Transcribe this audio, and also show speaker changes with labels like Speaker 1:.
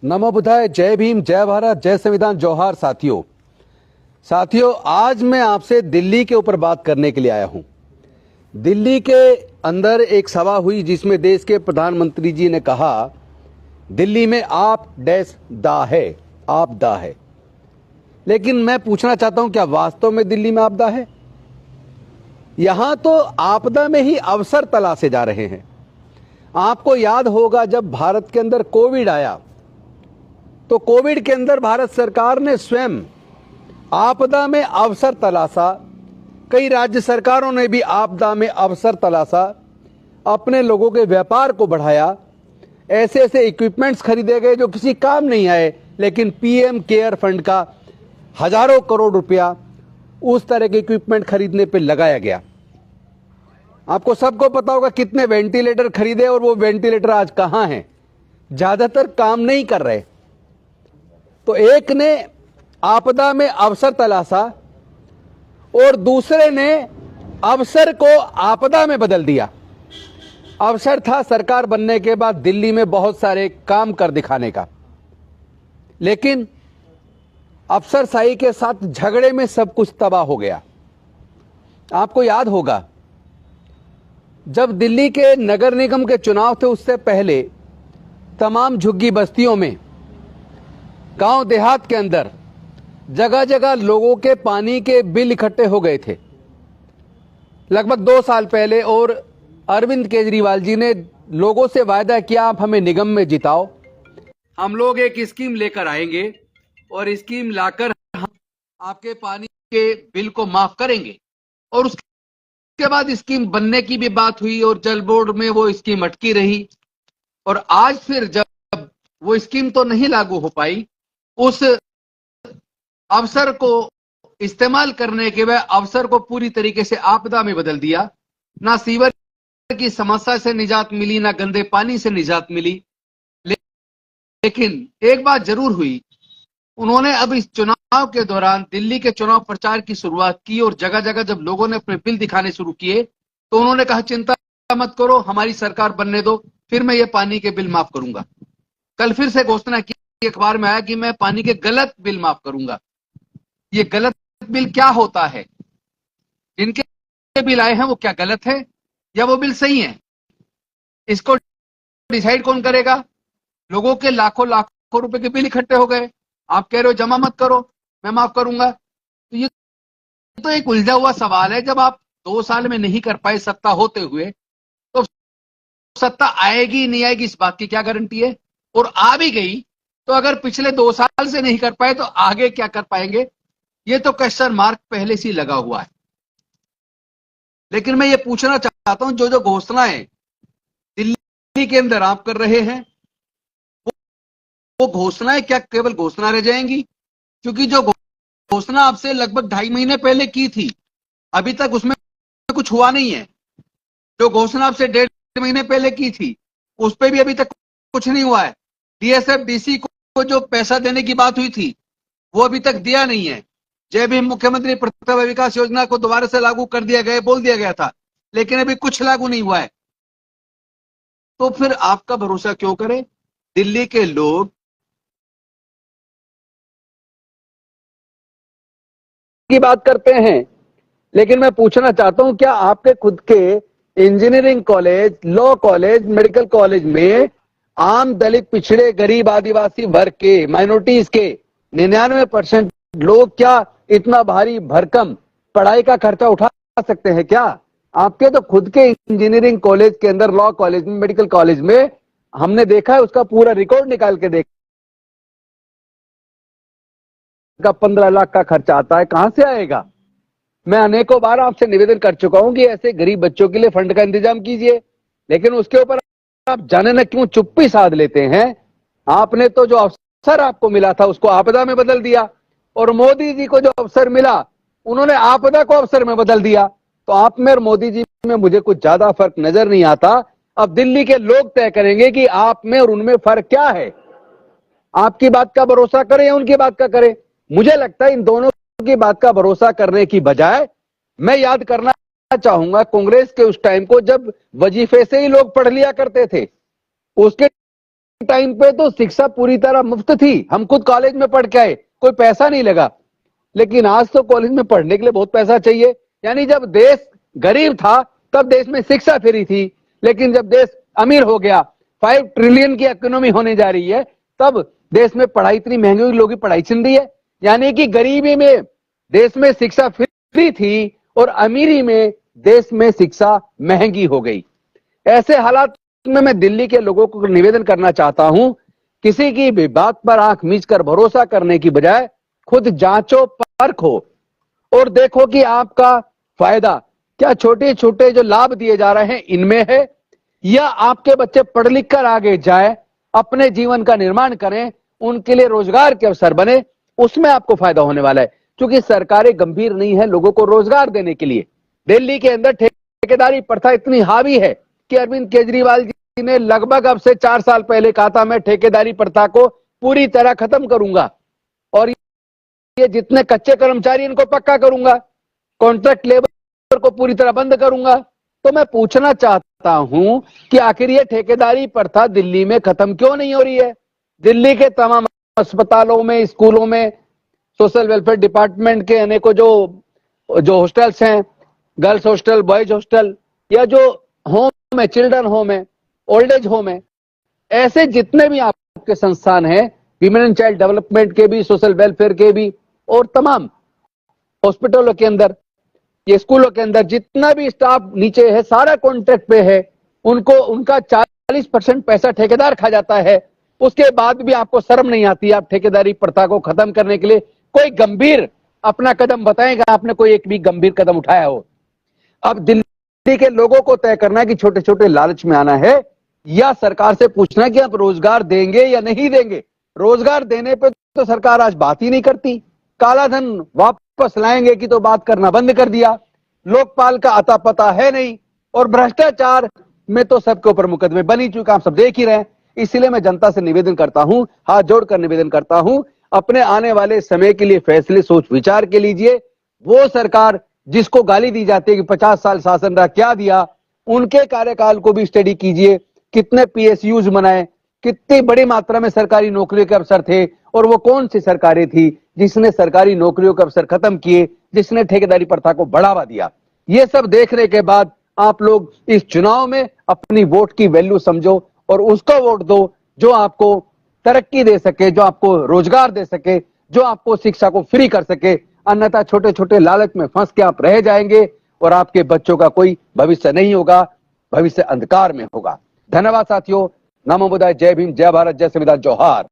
Speaker 1: नमो बुद्धाय। जय भीम, जय भारत, जय संविधान, जोहार। साथियों, आज मैं आपसे दिल्ली के ऊपर बात करने के लिए आया हूं। दिल्ली के अंदर एक सभा हुई जिसमें देश के प्रधानमंत्री जी ने कहा दिल्ली में आप डैश दा है, आपदा है। लेकिन मैं पूछना चाहता हूं, क्या वास्तव में दिल्ली में आपदा है? यहां तो आपदा में ही अवसर तलाशे जा रहे हैं। आपको याद होगा जब भारत के अंदर कोविड आया तो कोविड के अंदर भारत सरकार ने स्वयं आपदा में अवसर तलाशा। कई राज्य सरकारों ने भी आपदा में अवसर तलाशा, अपने लोगों के व्यापार को बढ़ाया। ऐसे ऐसे इक्विपमेंट्स खरीदे गए जो किसी काम नहीं आए, लेकिन पीएम केयर फंड का हजारों करोड़ रुपया उस तरह के इक्विपमेंट खरीदने पे लगाया गया। आपको सबको पता होगा कितने वेंटिलेटर खरीदे और वो वेंटिलेटर आज कहां हैं? ज्यादातर काम नहीं कर रहे। तो एक ने आपदा में अवसर तलाशा और दूसरे ने अवसर को आपदा में बदल दिया। अवसर था सरकार बनने के बाद दिल्ली में बहुत सारे काम कर दिखाने का, लेकिन अफसरशाही के साथ झगड़े में सब कुछ तबाह हो गया। आपको याद होगा जब दिल्ली के नगर निगम के चुनाव थे, उससे पहले तमाम झुग्गी बस्तियों में, गांव देहात के अंदर जगह जगह लोगों के पानी के बिल इकट्ठे हो गए थे लगभग 2 साल पहले। और अरविंद केजरीवाल जी ने लोगों से वायदा किया, आप हमें निगम में जिताओ, हम लोग एक स्कीम लेकर आएंगे और स्कीम लाकर हम आपके पानी के बिल को माफ करेंगे। और उसके बाद स्कीम बनने की भी बात हुई और जल बोर्ड में वो स्कीम अटकी रही। और आज फिर जब वो स्कीम तो नहीं लागू हो पाई, उस अवसर को इस्तेमाल करने के बाद अवसर को पूरी तरीके से आपदा में बदल दिया। ना सीवर की समस्या से निजात मिली, ना गंदे पानी से निजात मिली। लेकिन एक बात जरूर हुई, उन्होंने अब इस चुनाव के दौरान दिल्ली के चुनाव प्रचार की शुरुआत की और जगह जगह जब लोगों ने अपने बिल दिखाने शुरू किए तो उन्होंने कहा चिंता मत करो, हमारी सरकार बनने दो, फिर मैं ये पानी के बिल माफ करूंगा। कल फिर से घोषणा की, अखबार में आया कि मैं पानी के गलत बिल माफ करूंगा। ये गलत बिल क्या होता है? जिनके बिल आए हैं वो क्या गलत है या वो बिल सही है? इसको डिसाइड कौन करेगा? लोगों के लाखों लाखों रुपए के बिल इकट्ठे हो गए, आप कह रहे हो जमा मत करो, मैं माफ करूंगा। तो ये तो एक उलझा हुआ सवाल है। जब आप 2 साल में नहीं कर पाए सत्ता होते हुए, तो सत्ता आएगी नहीं आएगी इस बात की क्या गारंटी है? और आ भी गई तो अगर पिछले 2 साल से नहीं कर पाए तो आगे क्या कर पाएंगे? ये तो क्वेश्चन मार्क पहले से ही लगा हुआ है। लेकिन मैं ये पूछना चाहता हूं, जो जो घोषणाएं दिल्ली के अंदर आप कर रहे हैं, वो घोषणाएं क्या केवल घोषणा रह जाएंगी? क्योंकि जो घोषणा आपसे लगभग 2.5 महीने पहले की थी, अभी तक उसमें कुछ हुआ नहीं है। जो घोषणा आपसे 1.5 महीने पहले की थी, उस पर भी अभी तक कुछ नहीं हुआ है। डीएसएफ डीसी को जो पैसा देने की बात हुई थी, वो अभी तक दिया नहीं है। जय भीम मुख्यमंत्री प्रतिभा विकास योजना को दोबारा से लागू कर दिया गया, बोल दिया गया था, लेकिन अभी कुछ लागू नहीं हुआ है। तो फिर आपका भरोसा क्यों करें? दिल्ली के लोग की बात करते हैं, लेकिन मैं पूछना चाहता हूं, क्या आपके खुद के engineering college, law college, medical college में आम दलित, पिछड़े, गरीब, आदिवासी वर्ग के, माइनॉरिटीज के 99% लोग क्या इतना भारी भरकम पढ़ाई का खर्चा उठा सकते हैं क्या? आपके तो खुद के इंजीनियरिंग कॉलेज के अंदर, लॉ कॉलेज में, मेडिकल कॉलेज में हमने देखा है, उसका पूरा रिकॉर्ड निकाल के देखा, 15 लाख का खर्चा आता है। कहां से आएगा? मैं अनेकों बार आपसे निवेदन कर चुका हूं कि ऐसे गरीब बच्चों के लिए फंड का इंतजाम कीजिए, लेकिन उसके ऊपर आप जाने न क्यों चुप्पी साध लेते हैं। आपने तो जो अवसर आपको मिला था उसको आपदा में बदल दिया, और मोदी जी को जो अवसर मिला उन्होंने आपदा को अवसर में बदल दिया। तो आप में और मोदी जी में मुझे कुछ ज्यादा फर्क नजर नहीं आता। अब दिल्ली के लोग तय करेंगे कि आप में और उनमें फर्क क्या है। आपकी बात का भरोसा करें या उनकी बात का करें? मुझे लगता है इन दोनों की बात का भरोसा करने की बजाय मैं याद करना चाहूंगा कांग्रेस के उस टाइम को, जब वजीफे से ही लोग पढ़ लिया करते थे। उसके टाइम पे तो शिक्षा पूरी तरह मुफ्त थी, हम खुद कॉलेज में पढ़ के आए, कोई पैसा नहीं लगा। लेकिन आज तो कॉलेज में पढ़ने के लिए बहुत पैसा चाहिए। यानी जब देश गरीब था तब देश में शिक्षा फ्री थी, लेकिन जब देश अमीर हो गया, 5 ट्रिलियन की इकोनॉमी होने जा रही है, तब देश में पढ़ाई इतनी महंगी हुई, लोगों की पढ़ाई छिन रही है। यानी कि गरीबी में देश में शिक्षा फ्री थी और अमीरी में देश में शिक्षा महंगी हो गई। ऐसे हालात में मैं दिल्ली के लोगों को निवेदन करना चाहता हूं, किसी की भी बात पर आंख मीच कर भरोसा करने की बजाय खुद जांचो परखो और देखो कि आपका फायदा क्या छोटे छोटे जो लाभ दिए जा रहे हैं इनमें है, या आपके बच्चे पढ़ लिख कर आगे जाए, अपने जीवन का निर्माण करें, उनके लिए रोजगार के अवसर बने, उसमें आपको फायदा होने वाला है। क्योंकि सरकारें गंभीर नहीं है लोगों को रोजगार देने के लिए। दिल्ली के अंदर ठेकेदारी प्रथा इतनी हावी है कि अरविंद केजरीवाल जी ने लगभग अब से 4 साल पहले कहा था, मैं ठेकेदारी प्रथा को पूरी तरह खत्म करूंगा और ये जितने कच्चे कर्मचारी इनको पक्का करूंगा, कॉन्ट्रैक्ट लेबर को पूरी तरह बंद करूंगा। तो मैं पूछना चाहता हूं कि आखिर ये ठेकेदारी प्रथा दिल्ली में खत्म क्यों नहीं हो रही है? दिल्ली के तमाम अस्पतालों में, स्कूलों में, सोशल वेलफेयर डिपार्टमेंट के अनेकों जो हॉस्टल्स हैं, गर्ल्स हॉस्टल, बॉयज हॉस्टल, या जो होम है, चिल्ड्रन होम है, ओल्ड एज होम है, ऐसे जितने भी आपके संस्थान हैं, विमेन एंड चाइल्ड डेवलपमेंट के भी, सोशल वेलफेयर के भी, और तमाम हॉस्पिटलों के अंदर, ये स्कूलों के अंदर जितना भी स्टाफ नीचे है, सारा कॉन्ट्रैक्ट पे है, उनको उनका 40% पैसा ठेकेदार खा जाता है। उसके बाद भी आपको शर्म नहीं आती, आप ठेकेदारी प्रथा को खत्म करने के लिए कोई गंभीर अपना कदम बताएगा, आपने कोई एक भी गंभीर कदम उठाया हो? अब दिल्ली के लोगों को तय करना है कि छोटे छोटे लालच में आना है या सरकार से पूछना कि आप रोजगार देंगे या नहीं देंगे। रोजगार देने पे तो सरकार आज बात ही नहीं करती, काला धन वापस लाएंगे की तो बात करना बंद कर दिया, लोकपाल का अता पता है नहीं, और भ्रष्टाचार में तो सबके ऊपर मुकदमे बन ही चुका, हम सब देख ही रहे हैं। इसलिए मैं जनता से निवेदन करता हूं, हाथ जोड़कर निवेदन करता हूं, अपने आने वाले समय के लिए फैसले सोच विचार के लीजिए। वो सरकार जिसको गाली दी जाती है कि 50 साल शासन रहा, क्या दिया, उनके कार्यकाल को भी स्टडी कीजिए, कितने पीएसयूज बनाए, कितनी बड़ी मात्रा में सरकारी नौकरियों के अवसर थे, और वो कौन सी सरकारें थी जिसने सरकारी नौकरियों के अवसर खत्म किए, जिसने ठेकेदारी प्रथा को बढ़ावा दिया। ये सब देखने के बाद आप लोग इस चुनाव में अपनी वोट की वैल्यू समझो और उसको वोट दो जो आपको तरक्की दे सके, जो आपको रोजगार दे सके, जो आपको शिक्षा को फ्री कर सके। अन्यथा छोटे छोटे लालच में फंस के आप रह जाएंगे और आपके बच्चों का कोई भविष्य नहीं होगा, भविष्य अंधकार में होगा। धन्यवाद साथियों। नमो बुद्धाय। जय भीम, जय भारत, जय संविधान, जोहार।